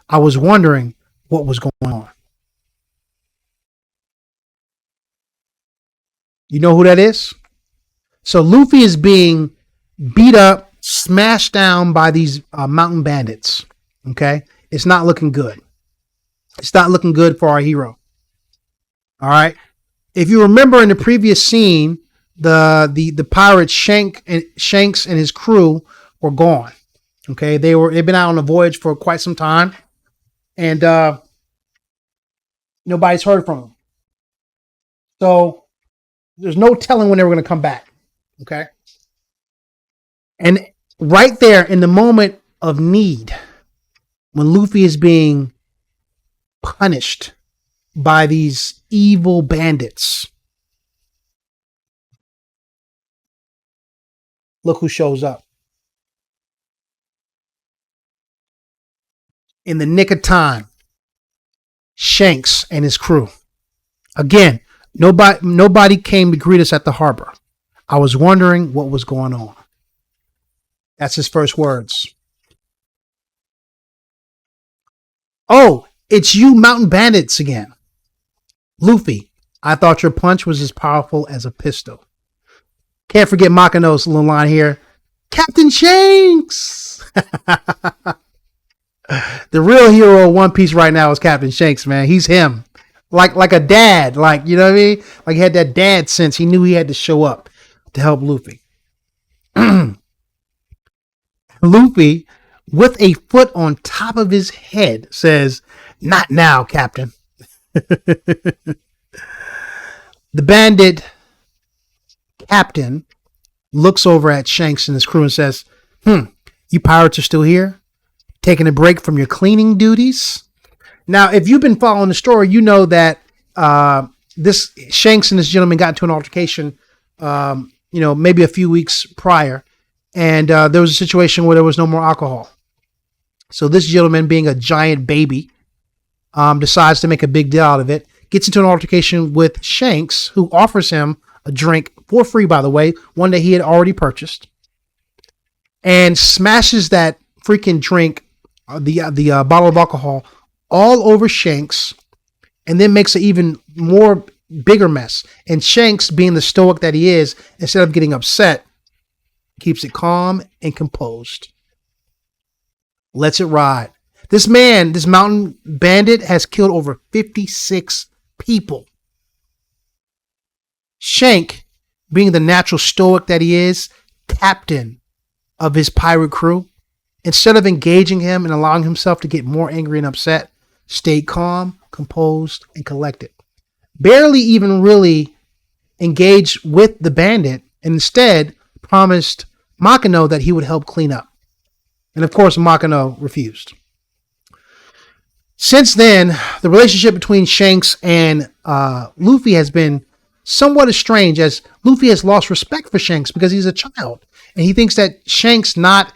I was wondering what was going on. You know who that is? So Luffy is being beat up, smashed down by these mountain bandits. Okay? It's not looking good. It's not looking good for our hero. All right? If you remember in the previous scene, the pirate Shanks and his crew were gone. Okay? They've been out on a voyage for quite some time. And nobody's heard from them. So there's no telling when they were going to come back. Okay? And right there in the moment of need, when Luffy is being punished by these evil bandits, look who shows up. In the nick of time, Shanks and his crew. Again, nobody came to greet us at the harbor. I was wondering what was going on. That's his first words. Oh, it's you mountain bandits again. Luffy, I thought your punch was as powerful as a pistol. Can't forget Makino's little line here. Captain Shanks! The real hero of One Piece right now is Captain Shanks, man. He's him. Like a dad. Like, you know what I mean? Like he had that dad sense. He knew he had to show up to help Luffy. Luffy, with a foot on top of his head, says, not now, Captain. The bandit captain looks over at Shanks and his crew and says, you pirates are still here? Taking a break from your cleaning duties? Now, if you've been following the story, you know that this Shanks and this gentleman got into an altercation, maybe a few weeks prior. And there was a situation where there was no more alcohol. So this gentleman, being a giant baby, decides to make a big deal out of it. Gets into an altercation with Shanks, who offers him a drink for free, by the way, one that he had already purchased. And smashes that freaking drink, the bottle of alcohol, all over Shanks. And then makes an even bigger mess. And Shanks, being the stoic that he is, instead of getting upset, keeps it calm and composed, lets it ride. This man, this mountain bandit, has killed over 56 people. Shank, being the natural stoic that he is, captain of his pirate crew, instead of engaging him and allowing himself to get more angry and upset, stayed calm, composed, and collected. Barely even really engaged with the bandit, and instead promised Makino that he would help clean up. And of course, Makino refused. Since then, the relationship between Shanks and Luffy has been somewhat estranged, as Luffy has lost respect for Shanks because he's a child. And he thinks that Shanks not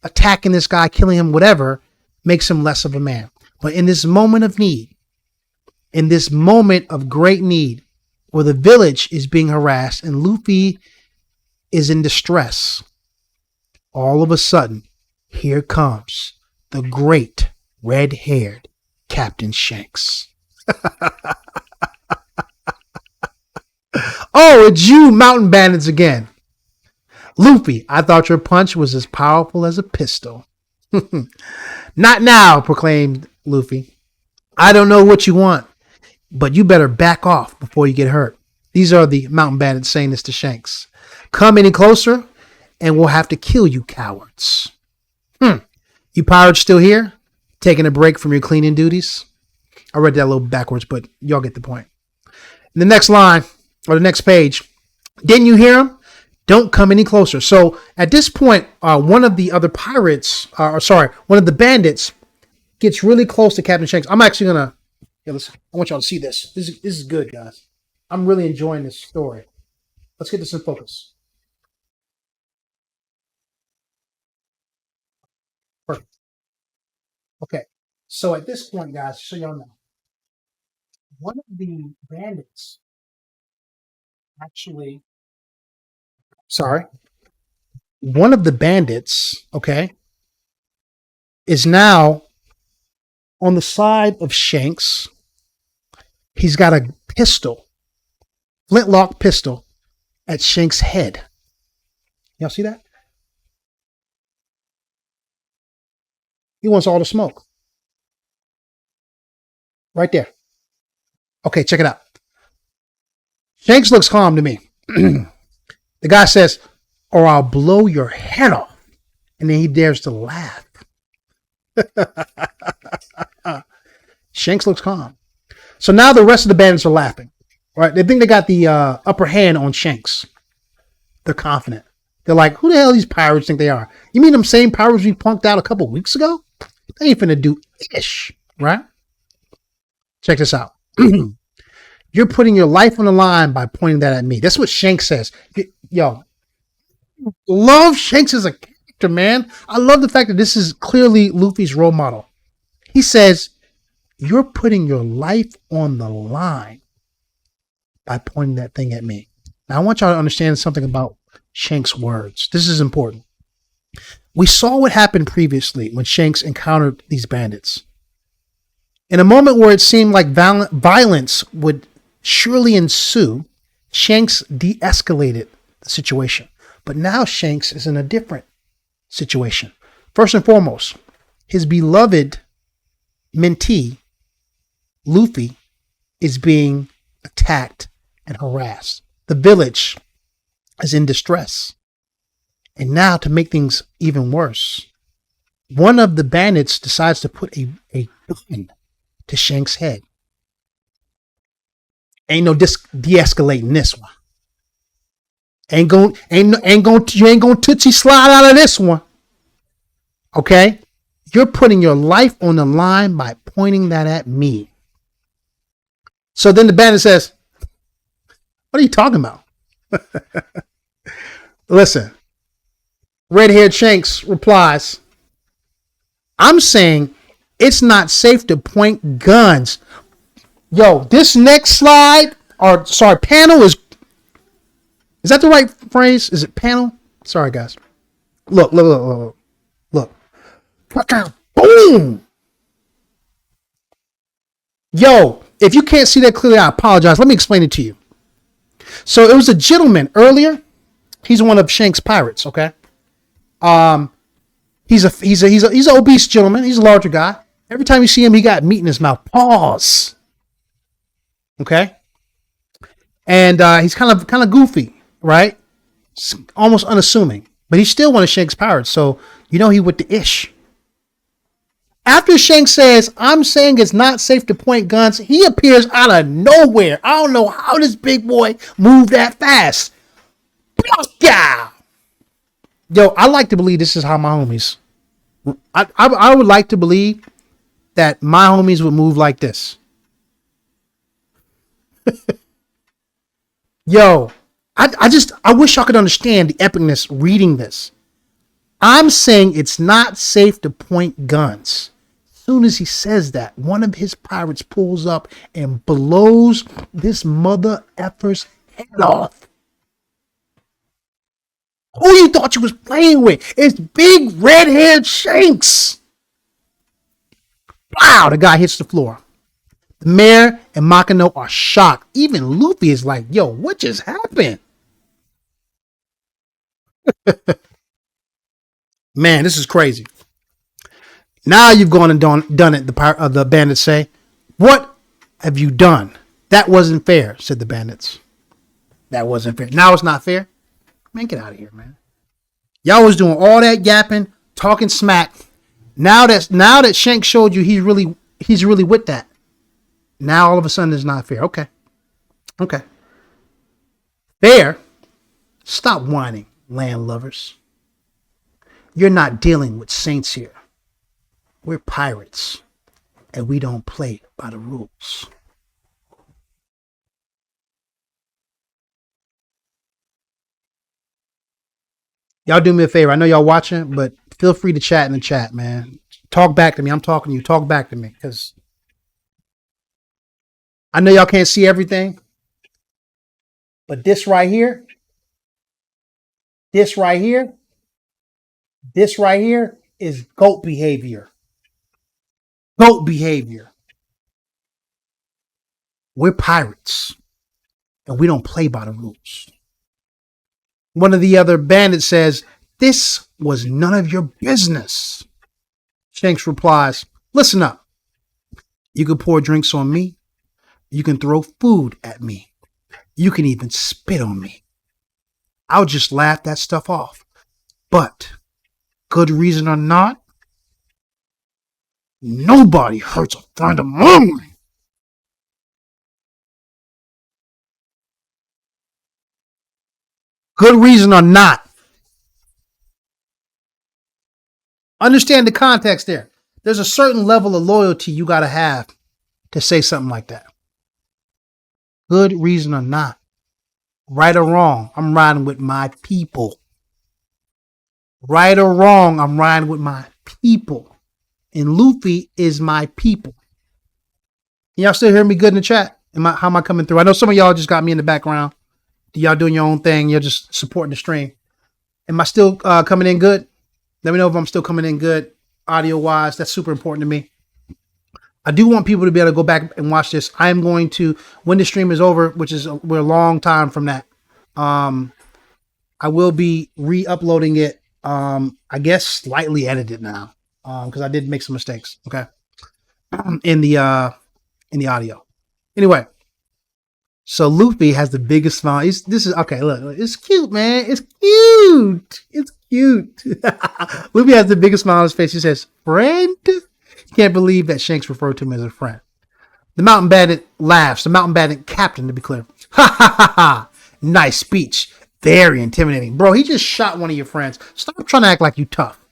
attacking this guy, killing him, whatever, makes him less of a man. But in this moment of need, in this moment of great need, where the village is being harassed and Luffy is in distress, all of a sudden, here comes the great red-haired Captain Shanks. Oh, it's you, mountain bandits, again. Luffy, I thought your punch was as powerful as a pistol. Not now, proclaimed Luffy. I don't know what you want, but you better back off before you get hurt. These are the mountain bandits saying this to Shanks. Come any closer, and we'll have to kill you cowards. You pirates still here? Taking a break from your cleaning duties? I read that a little backwards, but y'all get the point. In the next line, or the next page, didn't you hear him? Don't come any closer. So at this point, one of the other pirates, one of the bandits gets really close to Captain Shanks. I'm actually going to, I want y'all to see this. This is good, guys. I'm really enjoying this story. Let's get this in focus. Perfect. Okay. So at this point, guys, so y'all know, one of the bandits actually, one of the bandits, okay, is now on the side of Shanks. He's got a pistol, flintlock pistol, at Shanks' head. Y'all see that? He wants all the smoke. Right there. Okay, check it out. Shanks looks calm to me. The guy says, or I'll blow your head off. And then he dares to laugh. Shanks looks calm. So now the rest of the bandits are laughing. Right? They think they got the upper hand on Shanks. They're confident. They're like, who the hell these pirates think they are? You mean them same pirates we punked out a couple weeks ago? They ain't finna do ish. Right? Check this out. You're putting your life on the line by pointing that at me. That's what Shanks says. Yo, love Shanks as a character, man. I love the fact that this is clearly Luffy's role model. He says, you're putting your life on the line by pointing that thing at me. Now, I want y'all to understand something about Shanks' words. This is important. We saw what happened previously when Shanks encountered these bandits. In a moment where it seemed like violence would surely ensue, Shanks de-escalated the situation. But now Shanks is in a different situation. First and foremost, his beloved mentee, Luffy, is being attacked and harassed. The village is in distress. And now, to make things even worse, one of the bandits decides to put a gun to Shanks' head. Ain't no de-escalating this one. You ain't gonna tootsie slide out of this one. Okay? You're putting your life on the line by pointing that at me. So then the bandit says, what are you talking about? Listen, red-haired Shanks replies, I'm saying it's not safe to point guns. Yo, this next panel is that the right phrase? Is it panel? Sorry, guys. Look. Boom. Yo, if you can't see that clearly, I apologize. Let me explain it to you. So it was a gentleman earlier He's one of Shank's pirates. Okay. Um, he's an obese gentleman. He's a larger guy. Every time you see him, he got meat in his mouth. Pause. Okay. And he's kind of goofy, right? Almost unassuming, but he's still one of Shank's pirates. So you know he with the ish. After Shank says, "I'm saying it's not safe to point guns," he appears out of nowhere. I don't know how this big boy moved that fast. Yeah. Yo, I like to believe this is how my homies. I would like to believe that my homies would move like this. Yo, I wish y'all could understand the epicness reading this. I'm saying it's not safe to point guns. As soon as he says that, one of his pirates pulls up and blows this mother effer's head off. Who you thought you was playing with? It's big red-haired Shanks. Wow, the guy hits the floor. The mayor and Makino are shocked. Even Luffy is like, yo, what just happened? Man, this is crazy. Now you've gone and done it, the bandits say. What have you done? That wasn't fair, said the bandits. That wasn't fair. Now it's not fair? Man, get out of here, man. Y'all was doing all that yapping, talking smack. Now that Shank showed you he's really with that. Now all of a sudden it's not fair. Okay. Fair? Stop whining, land lovers. You're not dealing with saints here. We're pirates, and we don't play by the rules. Y'all do me a favor. I know y'all watching, but feel free to chat in the chat, man. Talk back to me. I'm talking to you. Talk back to me, because I know y'all can't see everything, but this right here, this right here is goat behavior. Goat behavior. We're pirates, and we don't play by the rules. One of the other bandits says, "This was none of your business." Shanks replies, "Listen up. You can pour drinks on me. You can throw food at me. You can even spit on me. I'll just laugh that stuff off. But, good reason or not, nobody hurts a friend of mine." Good reason or not. Understand the context there. There's a certain level of loyalty you got to have to say something like that. Good reason or not. Right or wrong, I'm riding with my people. Right or wrong, I'm riding with my people. And Luffy is my people. Can y'all still hear me good in the chat? How am I coming through? I know some of y'all just got me in the background. Y'all doing your own thing. You're just supporting the stream. Am I still coming in good? Let me know if I'm still coming in good audio wise. That's super important to me. I do want people to be able to go back and watch this. I am going to, when the stream is over, which is we're a long time from that. I will be re-uploading it. I guess slightly edited now, because I did make some mistakes. Okay, in the audio. Anyway, so Luffy has the biggest smile. This is okay. Look, it's cute, man. It's cute. It's cute. Luffy has the biggest smile on his face. He says, "Friend." Can't believe that Shanks referred to him as a friend. The mountain bandit laughs. The mountain bandit captain, to be clear. Ha ha ha ha. Nice speech. Very intimidating. Bro, he just shot one of your friends. Stop trying to act like you tough.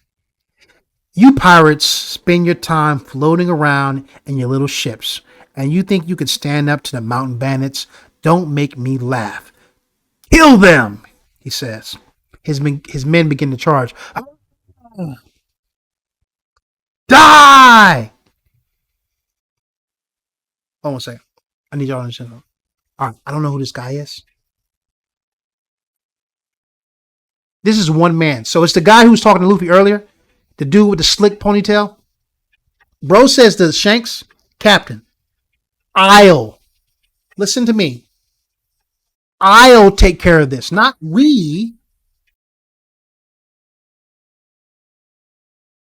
You pirates spend your time floating around in your little ships, and you think you could stand up to the mountain bandits? Don't make me laugh. Kill them, he says. His men begin to charge. Die! Hold on a second. I need y'all to understand. All right, I don't know who this guy is. This is one man. So it's the guy who was talking to Luffy earlier, the dude with the slick ponytail. Bro says to Shanks, "Captain, listen to me. I'll take care of this. Not we.